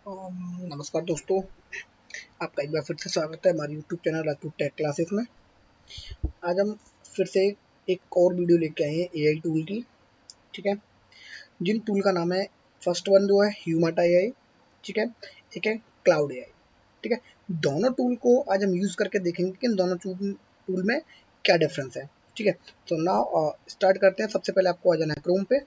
नमस्कार दोस्तों, आपका एक बार फिर से स्वागत है हमारे YouTube channel Rajput tech classes में। आज हम फिर से एक और वीडियो लेके आए हैं एआई टूल की। ठीक है, जिन टूल का नाम है, फर्स्ट वन जो है ह्यूमाटा एआई, ठीक है, एक है क्लाउड एआई। ठीक है, दोनों टूल को आज हम यूज़ करके देखेंगे कि इन दोनों टूल में क्या डिफरेंस है। ठीक है, तो नाउ स्टार्ट करते हैं। सबसे पहले आपको आ जाना है क्रोम पे।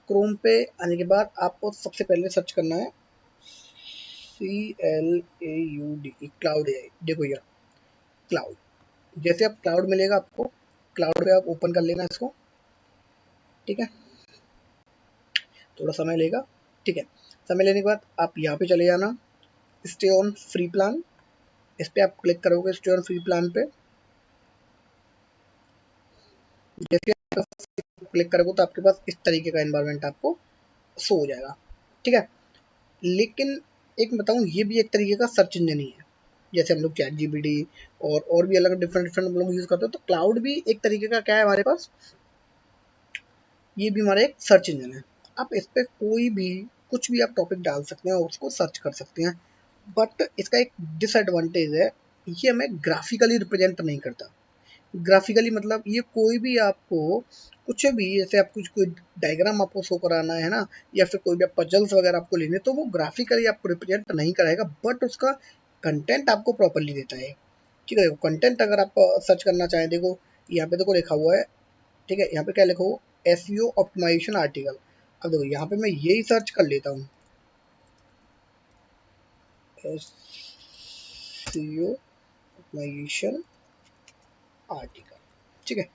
क्रोम पे आने के बाद आपको सबसे पहले सर्च करना है CLAUD, क्लाउड एआई। देखो यार, क्लाउड, जैसे आप क्लाउड मिलेगा आपको, क्लाउड पे आप ओपन कर लेना इसको। ठीक है, थोड़ा समय लेगा। ठीक है, समय लेने के बाद आप यहाँ पे चले जाना, स्टे ऑन फ्री प्लान। इस पे आप क्लिक करोगे, स्टे ऑन फ्री प्लान पे। जैसे आप क्लिक करोगे तो आपके पास इस तरीके का एनवायरनमेंट आपको शो हो जाएगा। ठीक है, लेकिन एक बताऊं, ये भी एक तरीके का सर्च इंजन ही है। जैसे हम लोग चैट जीपीटी और भी अलग डिफरेंट डिफरेंट हम लोग यूज करते हैं, तो क्लाउड भी एक तरीके का क्या है हमारे पास, ये भी हमारा एक सर्च इंजन है। आप इस पे कोई भी कुछ भी आप टॉपिक डाल सकते हैं और उसको सर्च कर सकते हैं। बट इसका एक डिसएडवांटेज है, ये हमें ग्राफिकली रिप्रेजेंट नहीं करता। ग्राफिकली मतलब ये कोई भी आपको कुछ भी, जैसे आप कुछ कोई डायग्राम आपको शो कराना है ना, या फिर कोई भी पजल्स वगैरह आपको लेने, तो वो ग्राफिकली आपको रिप्रेजेंट नहीं कराएगा, बट उसका कंटेंट आपको प्रॉपरली देता है। ठीक है, कंटेंट अगर आप सर्च करना चाहें, देखो यहाँ पे देखो लिखा हुआ है। ठीक है, यहाँ पे क्या लिखा हुआ, एसईओ ऑप्टिमाइजेशन आर्टिकल। अब देखो यहाँ पे मैं यही सर्च कर लेता हूँ, एसईओ ऑप्टिमाइजेशन आर्टिकल। ठीक है,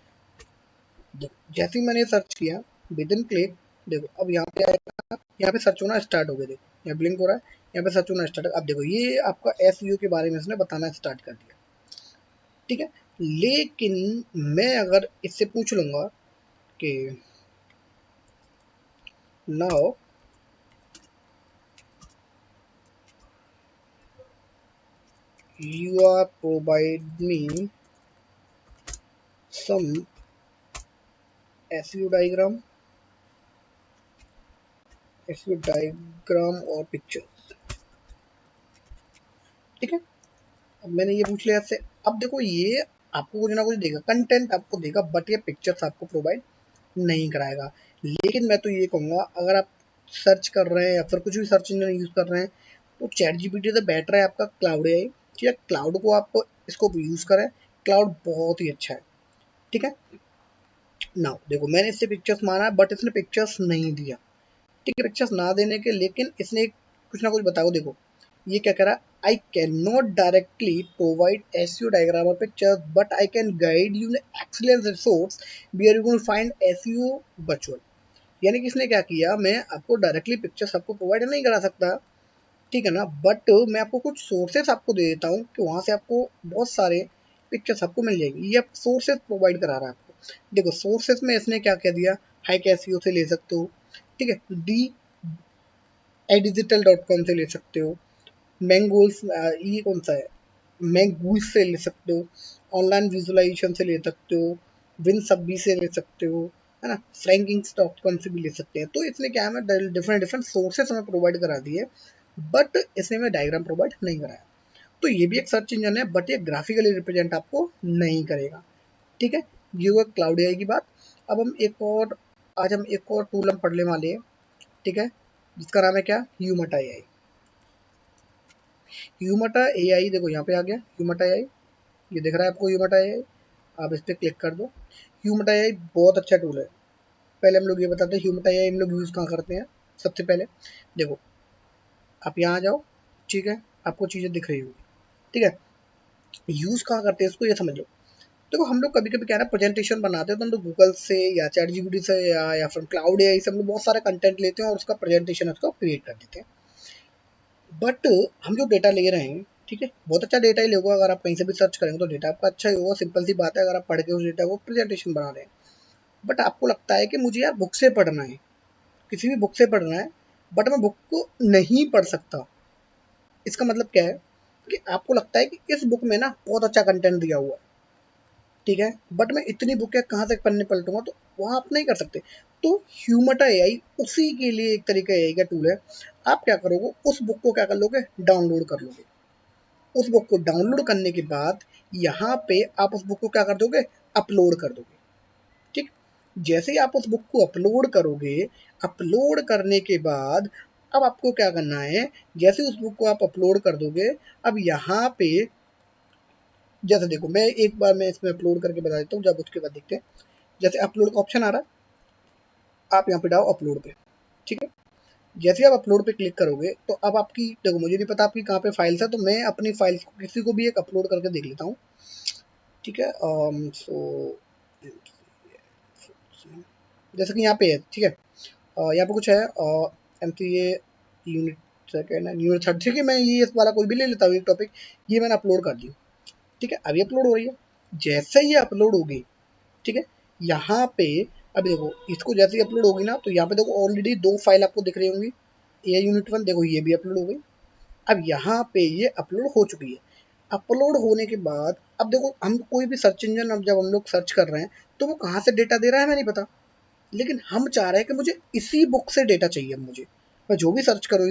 देखो जैसे ही मैंने सर्च किया, विद इन क्लिक, देखो अब यहाँ पे आएगा, यहाँ पे सर्च होना स्टार्ट हो गया। देखो यहाँ ब्लिंक हो रहा है, यहाँ पे सर्च होना स्टार्ट। अब देखो ये आपका एसईओ के बारे में इसने बताना स्टार्ट कर दिया। ठीक है, लेकिन मैं अगर इससे पूछ लूंगा कि now you are provide me some SEO diagram, SEO diagram और पिक्चर। ठीक है, अब मैंने ये पूछ लिया इससे। अब देखो ये आपको कुछ ना कुछ देगा, कंटेंट आपको देगा, बट ये पिक्चर्स आपको प्रोवाइड नहीं कराएगा। लेकिन मैं तो ये कहूँगा, अगर आप सर्च कर रहे हैं या फिर कुछ भी सर्च इंजन यूज़ कर रहे हैं, तो चैट जीपीटी से बेटर है आपका क्लाउड एआई। ठीक है, क्लाउड को आप इसको यूज़ करें, क्लाउड बहुत ही अच्छा है। ठीक है, नाउ देखो मैंने इससे पिक्चर्स मारा है, बट इसने पिक्चर्स नहीं दिया। ठीक है, पिक्चर्स ना देने के, लेकिन इसने कुछ ना कुछ बताओ। देखो ये क्या कह रहा है, I can not directly provide SEO diagram और pictures, but I can guide you excellent resource where you can find SEO virtual. यानी कि इसने क्या किया, मैं आपको डायरेक्टली पिक्चर्स आपको प्रोवाइड नहीं करा सकता, ठीक है ना, बट मैं आपको कुछ सोर्सेस आपको दे देता हूँ कि वहाँ से आपको बहुत सारे पिक्चर्स आपको मिल जाएगी। ये आप सोर्सेस प्रोवाइड करा रहा है आपको। देखो सोर्सेस में इसने क्या कह दिया, हाई एसईओ से ले सकते हो। ठीक है, डी digital.com से ले सकते हो, मैंगोल्स, ये कौन सा है, मैंगूस से ले सकते हो, ऑनलाइन विजुअलाइजेशन से ले सकते हो, विन सब्बी से ले सकते हो, है ना, फ्रैंकिंग्स.com से भी ले सकते हैं। तो इसने क्या है, डिफरेंट डिफरेंट सोर्सेस हमें प्रोवाइड करा दिए, बट इसने हमें डायग्राम प्रोवाइड नहीं कराया। तो ये भी एक सर्च इंजन है, बट ये ग्राफिकली रिप्रेजेंट आपको नहीं करेगा। ठीक है, ये हुआ क्लाउड एआई की बात। अब हम एक और, आज हम एक और टूल हम पढ़ने वाले हैं। ठीक है, जिसका नाम है क्या, ह्यूमाटा एआई। ह्यूमाटा एआई देखो यहाँ पे आ गया, ह्यूमाटा एआई, ये दिख रहा है आपको ह्यूमाटा एआई। आप इस पर क्लिक कर दो। ह्यूमाटा एआई बहुत अच्छा टूल है। पहले हम लोग ये बताते हैं ह्यूमाटा एआई हम लोग यूज़ कहाँ करते हैं। सबसे पहले देखो, आप यहाँ आ जाओ। ठीक है, आपको चीज़ें दिख रही होगी। ठीक है, यूज़ कहाँ करते हैं इसको ये समझ लो। देखो हम लोग कभी कभी क्या है ना, प्रेजेंटेशन बनाते हैं तो हम लोग गूगल से या चैट जीपीटी से या फिर क्लाउड एआई से हम लोग बहुत सारा कंटेंट लेते हैं और उसका प्रेजेंटेशन उसका क्रिएट कर देते हैं। बट हम जो डेटा ले रहे हैं, ठीक है, बहुत अच्छा डेटा ही लेगा। अगर आप कहीं से भी सर्च करेंगे तो डेटा आपका अच्छा ही होगा, सिंपल सी बात है। अगर आप पढ़ के उस डेटा को प्रेजेंटेशन बना रहे हैं, बट आपको लगता है कि मुझे यार बुक से पढ़ना है, किसी भी बुक से पढ़ना है, बट मैं बुक को नहीं पढ़ सकता। इसका मतलब क्या है कि आपको लगता है कि इस बुक में ना बहुत अच्छा कंटेंट दिया हुआ है, ठीक है, बट मैं इतनी बुकें कहाँ से पढ़ने पलटूंगा, तो वहाँ आप नहीं कर सकते। तो ह्यूमटा एआई उसी के लिए एक तरीका एआई का टूल है। आप क्या करोगे, उस बुक को क्या कर लोगे, डाउनलोड कर लोगे। उस बुक को डाउनलोड करने के बाद यहाँ पे आप उस बुक को क्या कर दोगे, अपलोड कर दोगे। ठीक, जैसे ही आप उस बुक को अपलोड करोगे, अपलोड करने के बाद अब आपको क्या करना है, जैसे उस बुक को आप अपलोड कर दोगे, अब यहाँ पे जैसे देखो, मैं एक बार मैं इसमें अपलोड करके बता देता हूँ, जब उसके बाद देखते हैं। जैसे अपलोड का ऑप्शन आ रहा है, आप यहाँ पे जाओ अपलोड पे। ठीक है, जैसे आप अपलोड पे क्लिक करोगे तो अब आपकी, देखो मुझे नहीं पता आपकी कहाँ पे फाइल्स है, तो मैं अपनी फाइल्स को किसी को भी एक अपलोड करके देख लेता हूँ। ठीक है, जैसे कि यहाँ पे है। ठीक है, यहाँ पे कुछ है MCA यूनिट सेकेंड है, यूनिट थर्ड। ठीक है, मैं ये इस वाला कोई भी ले लेता हूँ एक टॉपिक, ये मैंने अपलोड कर दी। ठीक है, अभी अपलोड हो रही है। जैसे ही अपलोड होगी, ठीक है, यहाँ पे अभी देखो, इसको जैसे ही अपलोड होगी ना, तो यहाँ पे देखो ऑलरेडी 2 फाइल आपको दिख रही होंगी। ये यूनिट 1 देखो, ये भी अपलोड हो गई। अब यहाँ पे ये अपलोड हो चुकी है। अपलोड होने के बाद अब देखो, हम कोई भी सर्च इंजन, अब जब हम लोग सर्च कर रहे हैं तो वो कहाँ से डेटा दे रहा है हमें नहीं पता, लेकिन हम चाह रहे हैं कि मुझे इसी बुक से डेटा चाहिए। अब मुझे, मैं जो भी सर्च करूँ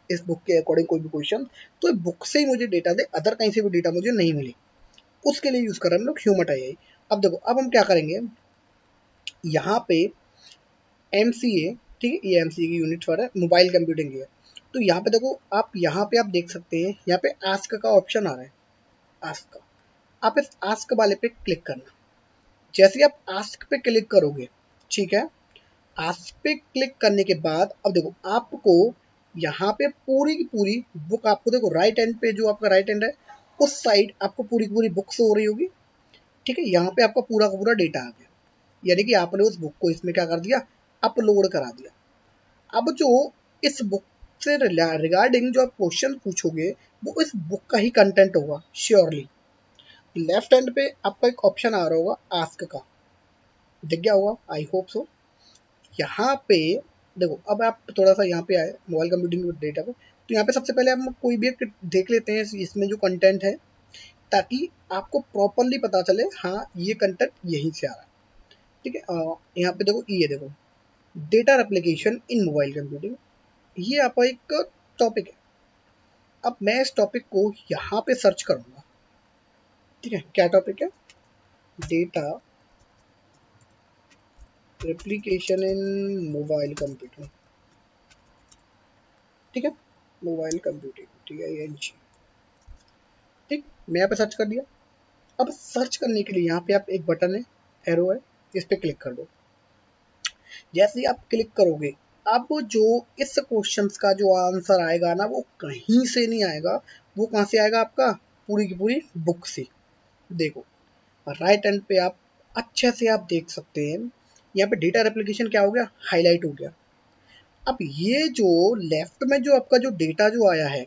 इस बुक के अकॉर्डिंग कोई भी क्वेश्चन, तो बुक से ही मुझे डेटा दे, अदर कहीं से भी डेटा मुझे नहीं मिले। उसके लिए यूज कर रहे हैं हम लोग ह्यूमट एआई। अब देखो, अब हम क्या करेंगे, यहाँ पे MCA, ठीक है, ये MCA की यूनिट पर है, मोबाइल कंप्यूटिंग की है। तो यहाँ पे देखो, आप यहाँ पे आप देख सकते हैं, यहाँ पे आस्क का ऑप्शन आ रहा है, आस्क का। आप इस आस्क वाले पे क्लिक करना। जैसे ही आप आस्क पे क्लिक करोगे, ठीक है, आस्क पे क्लिक करने के बाद अब देखो, आपको यहाँ पे पूरी की पूरी बुक, आपको देखो राइट एंड पे, जो आपका राइट एंड है उस साइड आपको पूरी की पूरी बुक हो रही होगी। ठीक है, यहाँ पे आपका पूरा का पूरा डेटा आ गया, यानी कि आपने उस बुक को इसमें क्या कर दिया, अपलोड करा दिया। अब जो इस बुक से रिगार्डिंग जो आप क्वेश्चन पूछोगे, वो इस बुक का ही कंटेंट होगा श्योरली। लेफ्ट हैंड पे आपका एक ऑप्शन आ रहा होगा आस्क का, दिख गया होगा, आई होप सो। यहाँ पे देखो, अब आप थोड़ा सा यहाँ पे आए मोबाइल कंप्यूटिंग डेटा पे, तो यहाँ पे सबसे पहले हम कोई भी एक देख लेते हैं इसमें जो कंटेंट है, ताकि आपको प्रॉपरली पता चले, हाँ ये कंटेंट यहीं से आ रहा है। ठीक है, यहाँ पे देखो, ये देखो, डेटा रेप्लिकेशन इन मोबाइल कंप्यूटिंग, ये आपका एक टॉपिक है। अब मैं इस टॉपिक को यहाँ पे सर्च करूंगा। ठीक है, क्या टॉपिक है, डेटा रेप्लिकेशन इन मोबाइल कंप्यूटिंग। ठीक है, मोबाइल कंप्यूटिंग, ठीक है, ये ठीक, मैं यहाँ पे सर्च कर दिया। अब सर्च करने के लिए यहाँ पे आप एक बटन है, एरो है, इस पे क्लिक कर दो। जैसे ही आप क्लिक करोगे, अब जो इस क्वेश्चंस का जो आंसर आएगा ना, वो कहीं से नहीं आएगा, वो कहाँ से आएगा, आपका पूरी की पूरी बुक से। देखो, राइट एंड पे आप अच्छे से आप देख सकते हैं, यहाँ पे डेटा रेप्लिकेशन क्या हो गया, हाईलाइट हो गया। अब ये जो लेफ्ट में जो आपका जो डेटा जो आया है,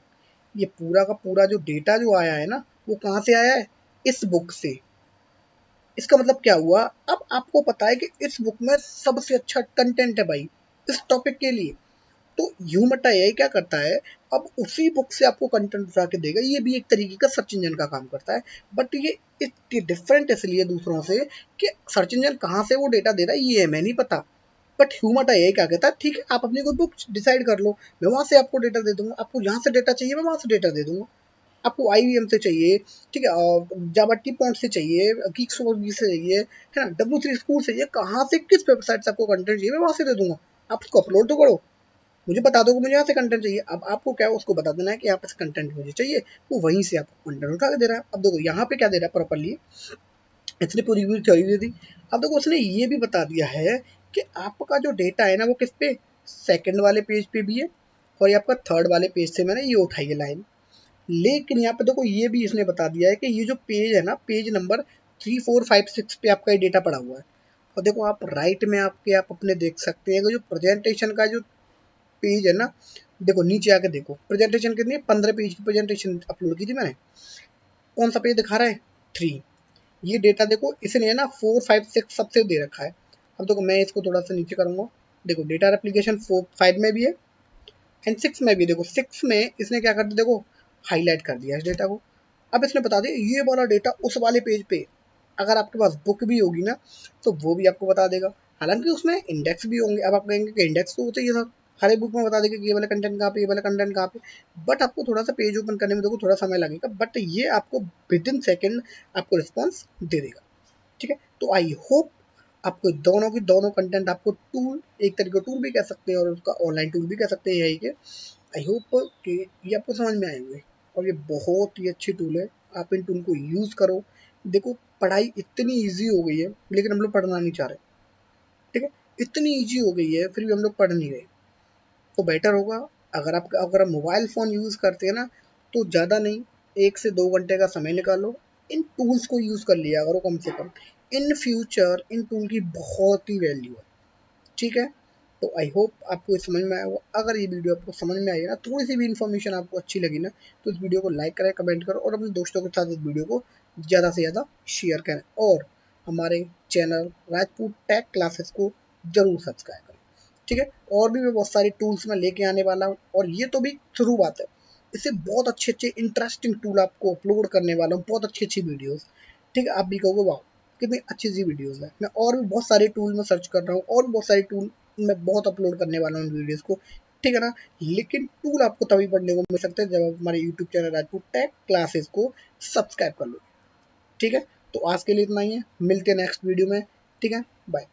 ये पूरा का पूरा जो डेटा जो आया है ना, वो कहाँ से आया है, इस बुक से। इसका मतलब क्या हुआ, अब आपको पता है कि इस बुक में सबसे अच्छा कंटेंट है भाई इस टॉपिक के लिए। तो ह्यूमटा एआई क्या करता है, अब उसी बुक से आपको कंटेंट उठा के देगा। ये भी एक तरीके का सर्च इंजन का काम करता है, बट ये डिफरेंट इसलिए दूसरों से कि सर्च इंजन कहाँ से वो डेटा दे रहा है ये हमें नहीं पता। बट ह्यूमटा एआई क्या कहता है, ठीक है आप अपनी कोई बुक डिसाइड कर लो, मैं वहां से आपको डेटा दे दूंगा, आपको जहाँ से डेटा चाहिए मैं वहां से डेटा दे दूंगा। आपको IBM से चाहिए, ठीक है, जावा टी-पॉइंट से चाहिए, गीक्सवर्क्स से चाहिए, है ना, W3 स्कूल से चाहिए, कहाँ से किस वेबसाइट से आपको कंटेंट चाहिए मैं वहां से दे दूंगा। आप उसको अपलोड तो करो, मुझे बता दो कि मुझे यहाँ से कंटेंट चाहिए। अब आपको क्या है, उसको बता देना है कि यहाँ पे कंटेंट मुझे चाहिए, वो वहीं से आपको कंटेंट उठा के दे रहा है। अब देखो यहाँ पे क्या दे रहा है प्रॉपरली, इसने पूरी पूरी थ्योरी दे दी। अब देखो, उसने ये भी बता दिया है कि आपका जो डेटा है ना, वो किस पे, सेकंड वाले पेज पे भी है, और ये आपका थर्ड वाले पेज से मैंने ये उठाई है लाइन। लेकिन यहाँ पे देखो, ये भी इसने बता दिया है कि ये जो पेज है ना, पेज नंबर 3 4 5 6 पे आपका ये डेटा पड़ा हुआ है। और देखो, आप राइट में आपके आप अपने देख सकते हैं कि जो प्रेजेंटेशन का जो पेज है ना, देखो नीचे आके देखो, प्रेजेंटेशन कितनी है, 15 पेज की प्रेजेंटेशन अपलोड की थी मैंने। कौन सा पेज दिखा रहा है, 3। ये डेटा देखो, इसने ना 4 5 6 सबसे दे रखा है। अब देखो, मैं इसको थोड़ा सा नीचे करूंगा, देखो डेटा रेप्लिकेशन 4 5 में भी है एंड 6 में भी। देखो 6 में इसने क्या कर दिया, देखो हाईलाइट कर दिया इस डेटा को। अब इसने बता दिया ये वाला डेटा उस वाले पेज पे, अगर आपके पास बुक भी होगी ना, तो वो भी आपको बता देगा। हालांकि उसमें इंडेक्स भी होंगे। अब आप कहेंगे कि इंडेक्स तो होता ही था, हर एक बुक में बता देगा कि ये वाला कंटेंट कहाँ पे, ये वाला कंटेंट कहाँ पे, बट आपको थोड़ा सा पेज ओपन करने में देखो थोड़ा समय लगेगा, बट ये आपको विद इन सेकेंड आपको रिस्पॉन्स दे देगा। ठीक है, तो आई होप आपको दोनों की दोनों कंटेंट आपको टूल, एक तरीके का टूल भी कह सकते हैं और उसका ऑनलाइन टूल भी कह सकते हैं यही के। आई होप कि ये आपको समझ में आए होंगे और ये बहुत ही अच्छी टूल है, आप इन टूल को यूज़ करो। देखो पढ़ाई इतनी ईजी हो गई है लेकिन हम लोग पढ़ना नहीं चाह रहे। ठीक है, इतनी ईजी हो गई है फिर भी हम लोग पढ़ नहीं रहे। तो बेटर होगा अगर आप मोबाइल फ़ोन यूज़ करते हैं ना, तो ज़्यादा नहीं, 1 से 2 घंटे का समय निकालो, इन टूल्स को यूज़ कर लिया करो कम से कम। इन फ्यूचर इन टूल की बहुत ही वैल्यू है। ठीक है, तो आई होप आपको ये समझ में आया होगा। अगर ये वीडियो आपको समझ में आई है ना, थोड़ी सी भी इन्फॉर्मेशन आपको अच्छी लगी ना, तो इस वीडियो को लाइक करें, कमेंट करें और अपने दोस्तों के साथ इस वीडियो को ज़्यादा से ज़्यादा शेयर करें और हमारे चैनल राजपूत टेक क्लासेस को ज़रूर सब्सक्राइब करें। ठीक है, और भी मैं बहुत सारी टूल्स में लेके आने वाला हूँ और ये तो भी शुरुआत है, इससे बहुत अच्छे अच्छे इंटरेस्टिंग टूल आपको अपलोड करने वाला हूँ, बहुत अच्छी अच्छी वीडियोस। ठीक है, आप भी कहोगे वाह कितनी अच्छी सी वीडियोस है। मैं और भी बहुत सारे टूल में सर्च कर रहा हूँ और भी बहुत सारे टूल मैं बहुत अपलोड करने वाला हूँ वीडियोस को। ठीक है ना, लेकिन टूल आपको तभी पढ़ने को मिल सकता है जब आप हमारे YouTube channel Rajput tech classes को सब्सक्राइब कर लो। ठीक है, तो आज के लिए इतना ही है, मिलते हैं नेक्स्ट वीडियो में। ठीक है, बाय।